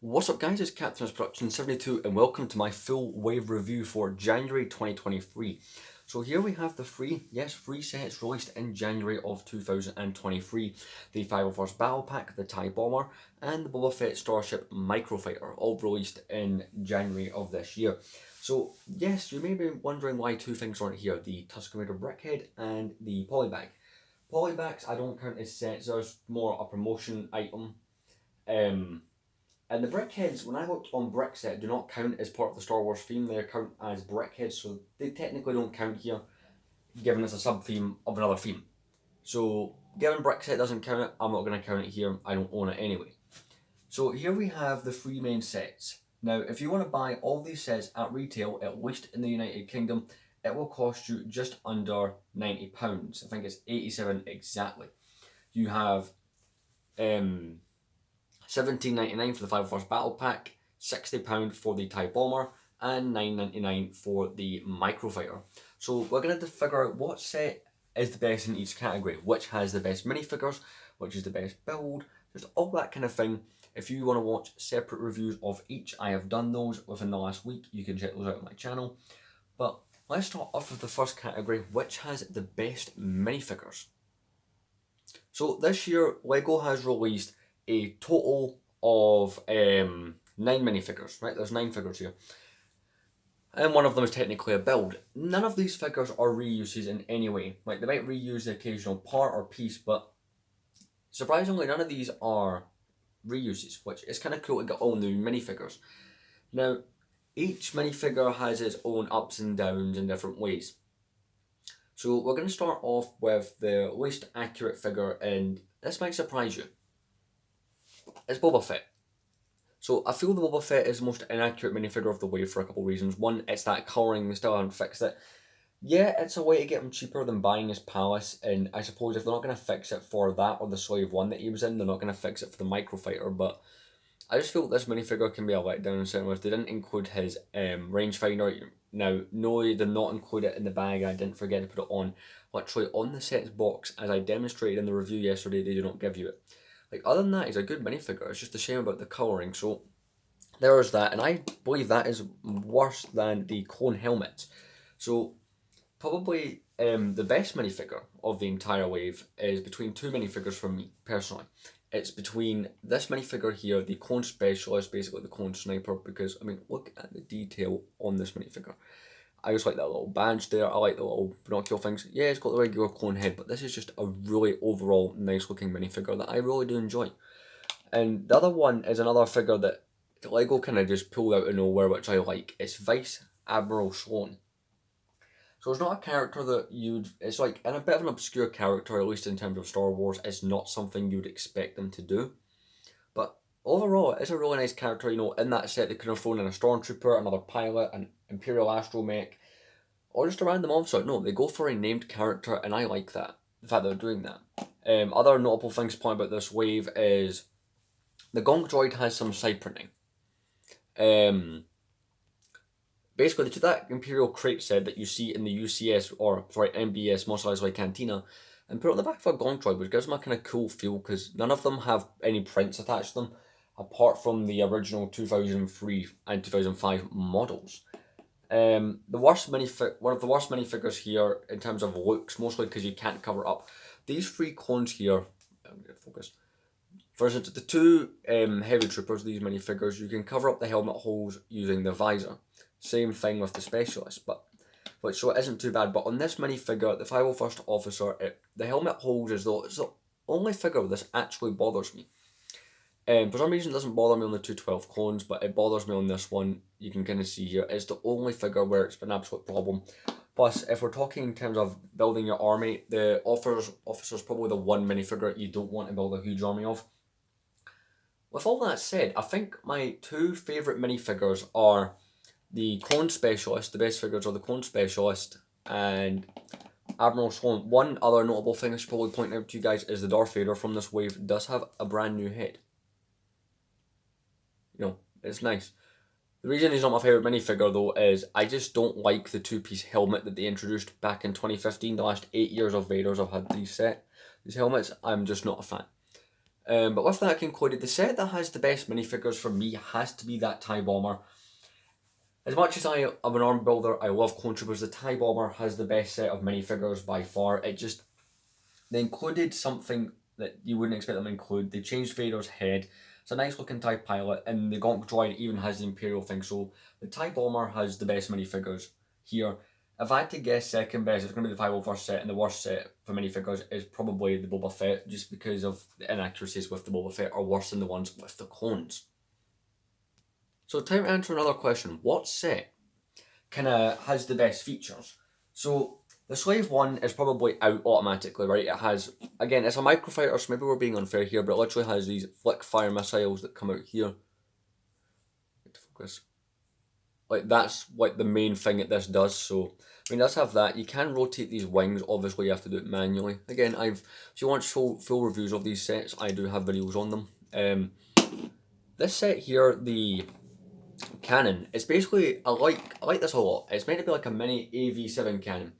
What's up guys, it's Captain's Production 72 and welcome to my full wave review for January 2023. So here we have the free sets released in January of 2023. The 501st Battle Pack, the TIE Bomber and the Boba Fett Starship Microfighter, all released in January of this year. So yes, you may be wondering why two things aren't here, the Tusken Raider Brickhead and the Polybag. Polybags I don't count as sets, there's more a promotion item. And the brickheads, when I looked on Brickset, do not count as part of the Star Wars theme. They count as brickheads, so they technically don't count here, given it's a sub-theme of another theme. So, given Brickset doesn't count it, I'm not going to count it here. I don't own it anyway. So here we have the three main sets. Now, if you want to buy all these sets at retail, at least in the United Kingdom, it will cost you just under £90. I think it's 87 exactly. You have $17.99 for the 501st Battle Pack, £60 for the TIE Bomber, and $9.99 for the Microfighter. So we're going to figure out what set is the best in each category, which has the best minifigures, which is the best build, just all that kind of thing. If you want to watch separate reviews of each, I have done those within the last week. You can check those out on my channel. But let's start off with the first category, which has the best minifigures. So this year, LEGO has released a total of 9 minifigures, right? There's 9 figures here. And one of them is technically a build. None of these figures are reuses in any way. Like, they might reuse the occasional part or piece, but surprisingly, none of these are reuses, which is kind of cool to get all new minifigures. Now, each minifigure has its own ups and downs in different ways. So we're going to start off with the least accurate figure, and this might surprise you. It's Boba Fett. So I feel the Boba Fett is the most inaccurate minifigure of the wave for a couple of reasons. One, it's that colouring, they still haven't fixed it. Yeah, it's a way to get him cheaper than buying his palace, and I suppose if they're not going to fix it for that or the Slave 1 that he was in, they're not going to fix it for the Microfighter, but I just feel this minifigure can be a letdown in certain ways. They didn't include his rangefinder. Now, no, they did not include it in the bag. I didn't forget to put it on. Literally on the set's box, as I demonstrated in the review yesterday, they do not give you it. Like, other than that, he's a good minifigure. It's just a shame about the colouring. So, there is that. And I believe that is worse than the clone helmets. So, probably the best minifigure of the entire wave is between two minifigures for me, personally. It's between this minifigure here, the clone specialist, basically the clone sniper, because, I mean, look at the detail on this minifigure. I just like that little badge there, I like the little binocular things. Yeah, it's got the regular clone head, but this is just a really overall nice looking minifigure that I really do enjoy. And the other one is another figure that LEGO kind of just pulled out of nowhere, which I like. It's Vice Admiral Sloane. So it's not a character that it's like, and a bit of an obscure character, at least in terms of Star Wars. It's not something you'd expect them to do. But overall, it's a really nice character. You know, in that set, they could have thrown in a Stormtrooper, another pilot, an Imperial Astromech, or just a random officer. No, they go for a named character, and I like that. The fact that they're doing that. Other notable things to point about this wave is the Gonk Droid has some side printing. Basically, to that Imperial crate set that you see in the UCS, or sorry, MBS Mos Eisley Cantina, and put it on the back of a Gonk Droid, which gives them a kind of cool feel, because none of them have any prints attached to them, apart from the original 2003 and 2005 models. One of the worst minifigures here in terms of looks, mostly because you can't cover up. These three clones here, I'm going to focus. For instance, the two heavy troopers, these minifigures, you can cover up the helmet holes using the visor. Same thing with the specialist, so it isn't too bad. But on this minifigure, the 501st officer, the helmet holes as though it's the only figure this actually bothers me. For some reason, it doesn't bother me on the 212 clones, but it bothers me on this one. You can kind of see here, it's the only figure where it's been an absolute problem. Plus, if we're talking in terms of building your army, the officer's probably the one minifigure you don't want to build a huge army of. With all that said, I think my two favourite minifigures are the Clone Specialist. The best figures are the Clone Specialist and Admiral Sloane. One other notable thing I should probably point out to you guys is the Darth Vader from this wave does have a brand new head. You know, it's nice. The reason he's not my favourite minifigure though is I just don't like the two-piece helmet that they introduced back in 2015. The last 8 years of Vaders I've had these helmets. I'm just not a fan. But with that concluded, the set that has the best minifigures for me has to be that TIE Bomber. As much as I am an arm builder, I love Clone Troopers, the TIE Bomber has the best set of minifigures by far. They included something that you wouldn't expect them to include. They changed Vader's head. It's a nice looking TIE pilot, and the Gonk droid even has the Imperial thing. So the TIE Bomber has the best minifigures here. If I had to guess second best, it's going to be the 501st set, and the worst set for minifigures is probably the Boba Fett, just because of the inaccuracies with the Boba Fett are worse than the ones with the clones. So time to answer another question. What set has the best features? So the Slave one is probably out automatically, right? It has, again, it's a microfighter, so maybe we're being unfair here, but it literally has these flick fire missiles that come out here. Focus. Like, that's like the main thing that this does. So I mean, it does have that. You can rotate these wings. Obviously you have to do it manually. Again, if you want full reviews of these sets, I do have videos on them. This set here, the cannon, it's basically, I like this a lot. It's meant to be like a mini AV7 cannon,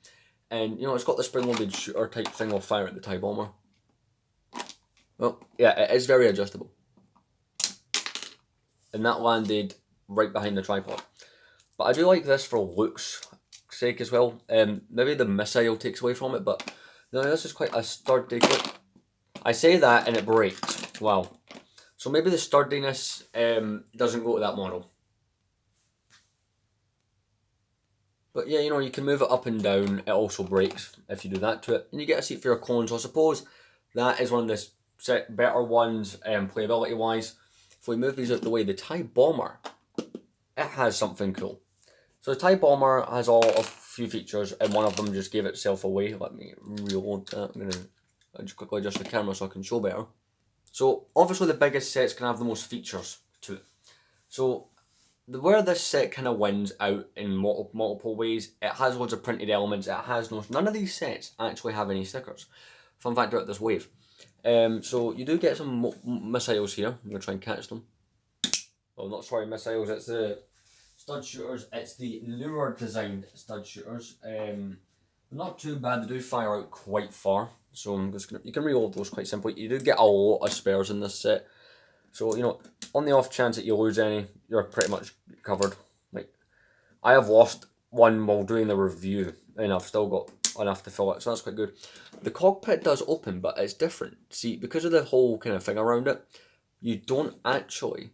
and you know, it's got the spring-loaded shooter type thing of fire at the TIE Bomber. Well, yeah, it is very adjustable, and that landed right behind the tripod. But I do like this for looks sake as well. Maybe the missile takes away from it, but no, this is quite a sturdy clip. I say that and it breaks. Wow. So maybe the sturdiness doesn't go to that model. But yeah, you know, you can move it up and down. It also breaks if you do that to it. And you get a seat for your clones. So I suppose that is one of the better ones playability wise. If we move these out the way, the TIE Bomber, it has something cool. So the TIE Bomber has a few features, and one of them just gave itself away. Let me reload that. I'm going to just quickly adjust the camera so I can show better. So obviously the biggest sets can have the most features to it. So where this set kind of wins out in multiple ways, it has loads of printed elements. It has none of these sets actually have any stickers. Fun fact about this wave. So you do get some missiles here. I'm going to try and catch them. Well, not sorry, missiles. It's the stud shooters. It's the newer designed stud shooters. Not too bad. They do fire out quite far. So I'm just gonna, you can reload those quite simply. You do get a lot of spares in this set. So, you know, on the off chance that you lose any, you're pretty much covered. Like, I have lost one while doing the review, and I've still got enough to fill it, so that's quite good. The cockpit does open, but it's different. See, because of the whole kind of thing around it, you don't actually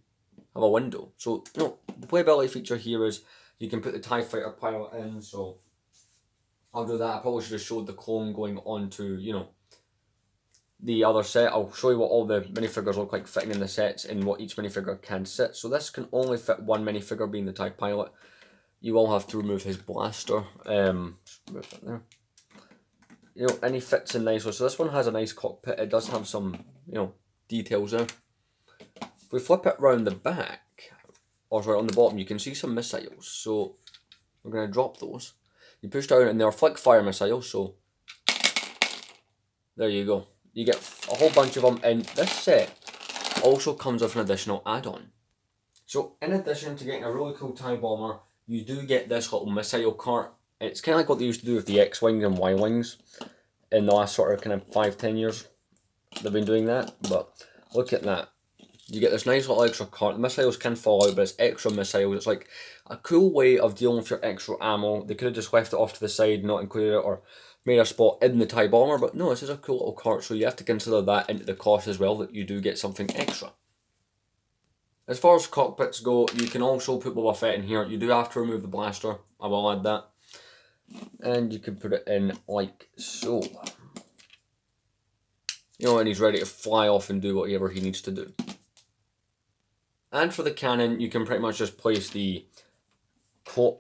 have a window. So, you know, the playability feature here is you can put the TIE Fighter pilot in, so I'll do that. I probably should have showed the clone going on to, you know, the other set. I'll show you what all the minifigures look like fitting in the sets and what each minifigure can sit. So this can only fit one minifigure, being the TIE pilot. You will have to remove his blaster. Move that there. You know, and he fits in nicely. So this one has a nice cockpit. It does have some, you know, details there. If we flip it around the back, or sorry, on the bottom, you can see some missiles. So we're going to drop those. You push down and they're flick fire missiles, so there you go. You get a whole bunch of them, and this set also comes with an additional add-on. So in addition to getting a really cool TIE Bomber, you do get this little missile cart. It's kind of like what they used to do with the X-Wings and Y-Wings in the last sort of kind of 5-10 years. They've been doing that, but look at that. You get this nice little extra cart. The missiles can fall out, but it's extra missiles. It's like a cool way of dealing with your extra ammo. They could have just left it off to the side, not included it, or made a spot in the TIE Bomber, but no, this is a cool little cart, so you have to consider that into the cost as well, that you do get something extra. As far as cockpits go, you can also put Boba Fett in here. You do have to remove the blaster. I will add that. And you can put it in like so. You know, and he's ready to fly off and do whatever he needs to do. And for the cannon, you can pretty much just place the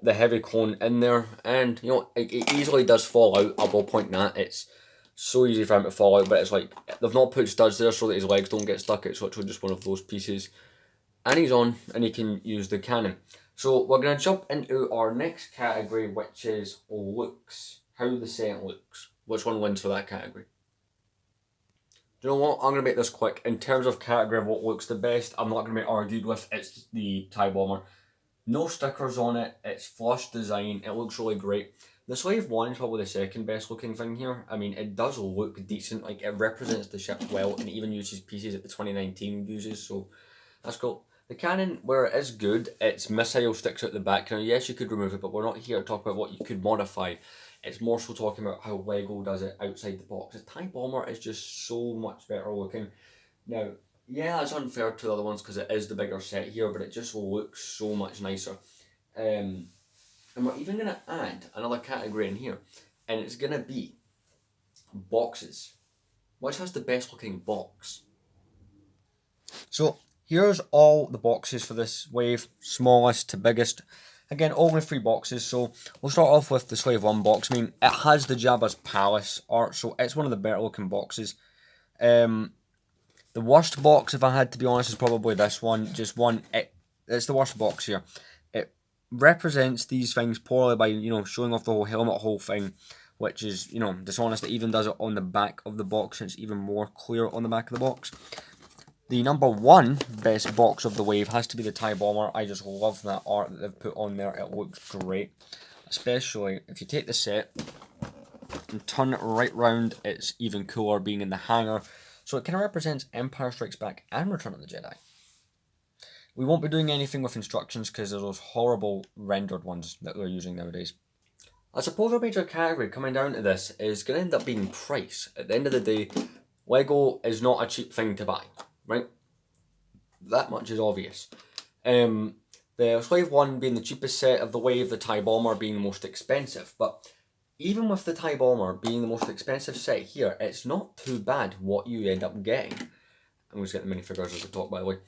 heavy clone in there, and you know, it easily does fall out. I will point that it's so easy for him to fall out, but it's like they've not put studs there so that his legs don't get stuck. It's literally just one of those pieces, and he's on, and he can use the cannon. So we're going to jump into our next category, which is looks. How the set looks. Which one wins for that category? Do you know what? I'm going to make this quick. In terms of category of what looks the best, I'm not going to be argued with. It's the TIE Bomber. No stickers on it. It's flush design. It looks really great. The Slave 1 is probably the second best looking thing here. I mean, it does look decent, like it represents the ship well, and it even uses pieces that the 2019 uses, so that's cool. The cannon, where it is good, its missile sticks out the back. Now, yes, you could remove it, but we're not here to talk about what you could modify. It's more so talking about how Lego does it outside the box. The TIE Bomber is just so much better looking. Now, yeah, it's unfair to the other ones because it is the bigger set here, but it just looks so much nicer. And we're even going to add another category in here, and it's going to be boxes. Which has the best looking box? So here's all the boxes for this wave, smallest to biggest. Again, only 3 boxes, so we'll start off with the Slave 1 box. I mean, it has the Jabba's Palace art, so it's one of the better looking boxes. The worst box, if I had to be honest, is probably this one. Just one, it's the worst box here. It represents these things poorly by, showing off the whole helmet whole thing, which is, dishonest. It even does it on the back of the box, and it's even more clear on the back of the box. The number 1 best box of the wave has to be the TIE Bomber. I just love that art that they've put on there. It looks great. Especially if you take the set and turn it right round, it's even cooler being in the hangar. So it kind of represents Empire Strikes Back and Return of the Jedi. We won't be doing anything with instructions because there's those horrible rendered ones that they're using nowadays. I suppose a major category coming down to this is going to end up being price. At the end of the day, Lego is not a cheap thing to buy, right? That much is obvious. The Slave 1 being the cheapest set of the wave, the TIE Bomber being the most expensive. But even with the TIE Bomber being the most expensive set here, it's not too bad what you end up getting. I'm just getting the minifigures as we talk, by the way.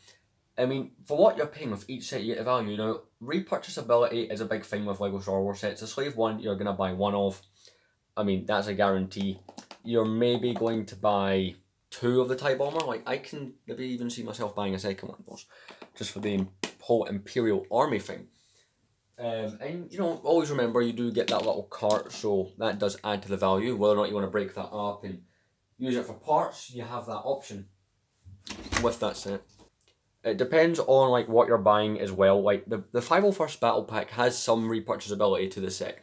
I mean, for what you're paying with each set, you get the value. Now, repurchasability is a big thing with Lego Star Wars sets. The Slave 1, you're going to buy one of. I mean, that's a guarantee. You're maybe going to buy 2 of the TIE Bomber. Like, I can maybe even see myself buying a second one of those, just for the whole Imperial Army thing. And, always remember, you do get that little cart, so that does add to the value. Whether or not you want to break that up and use it for parts, you have that option with that set. It depends on like what you're buying as well. Like the 501st Battle Pack has some repurchasability to the set.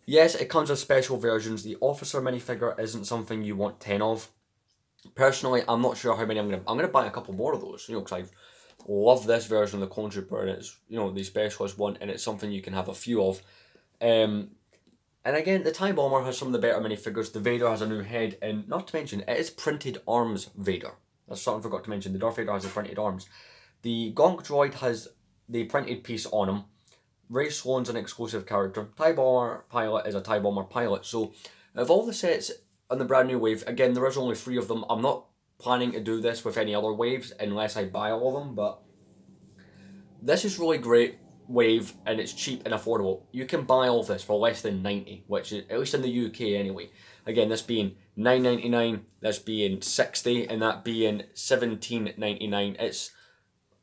Yes, it comes with special versions. The officer minifigure isn't something you want 10 of. Personally, I'm not sure how many I'm gonna buy a couple more of those, because I love this version of the Clone Trooper, and it's, the specialist one, and it's something you can have a few of. And again, the TIE Bomber has some of the better minifigures. The Vader has a new head, and not to mention, it is printed arms Vader. That's something I forgot to mention. The Darth Vader has the printed arms. The Gonk Droid has the printed piece on him. Ray Sloan's an exclusive character. TIE Bomber pilot is a TIE Bomber pilot. So, of all the sets on the brand new wave, again, there is only 3 of them. I'm not planning to do this with any other waves unless I buy all of them, but this is really great wave, and it's cheap and affordable. You can buy all of this for less than 90, which is, at least in the UK anyway. Again, this being $9.99, this being $60, and that being $17.99. It's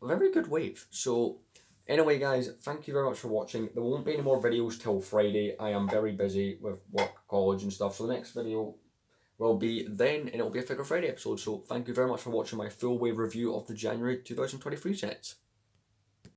a very good wave. So anyway, guys, thank you very much for watching. There won't be any more videos till Friday. I am very busy with work, college and stuff, so the next video will be then, and it'll be a Figure Friday episode. So thank you very much for watching my full wave review of the January 2023 sets.